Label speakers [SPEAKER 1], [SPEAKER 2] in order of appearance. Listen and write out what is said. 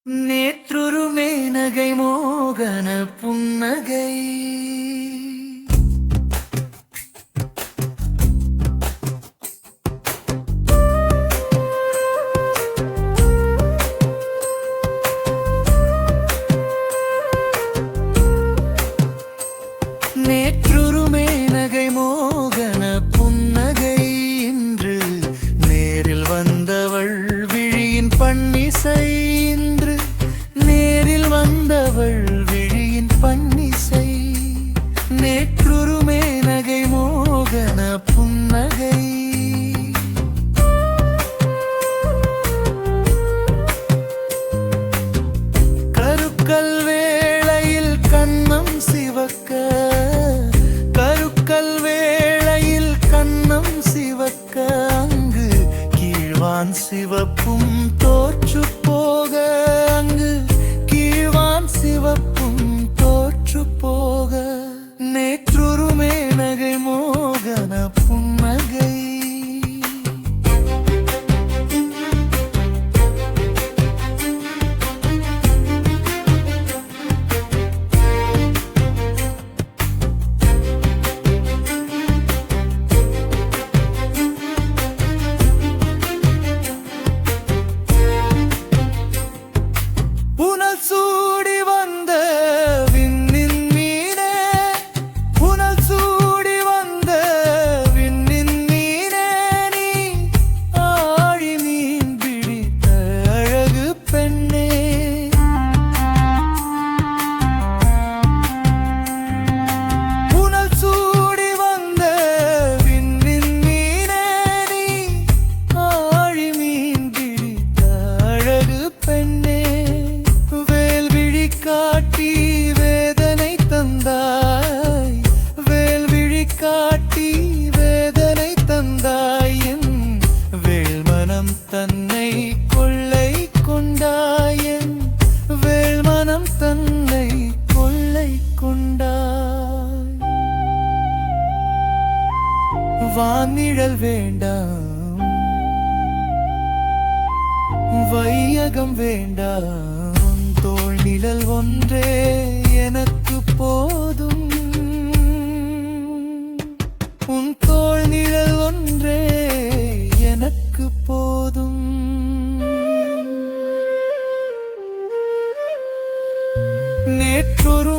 [SPEAKER 1] நேற்றொரு மேனகை மோகன புன்னகை நேற்றொரு மேனகை மோகன புன்னகை இன்று நேரில் வந்தவள் விழியின் பன்னிசை இன்று நேரில் வந்தவள் விழியின் பன்னிசை நேற்றொரு மேனகை மோகன புன்னகை கருக்கல் வேளையில் கண்ணம் சிவக்க கருக்கல் வேளையில் கண்ணம் சிவக்க அங்கு கீழ்வான் சிவப்பும் தோற்று போக அங்கு கீழ்வான் சிவப்பும் தோற்று போக நேற்றொரு மேனகை மோகன புன்னகை புனல் சூடி வந்த விண்ணின் மீனே புனல் சூடி வந்த விண்ணின் மீனே நீ ஆழி மீன் பிடித்த அழகு பெண்ணே புனல் சூடி வந்த விண்ணின் மீனே நீ ஆழி மீன் பிடித்த அழகு பெண்ணே காட்டி வேதனை தந்தாய் வேல்விழி காட்டி வேதனை தந்தாய் என் வேள்மனம் தன்னை கொள்ளை கொண்டாய் என் வேள்மனம் தன்னை கொள்ளை கொண்டாய் வானிழல் வேண்டாம் வையகம் வேண்டாம் தோள் நிழல் ஒன்றே எனக்கு போதும் உன் தோள் நிழல் ஒன்றே எனக்கு போதும் நேற்றொரு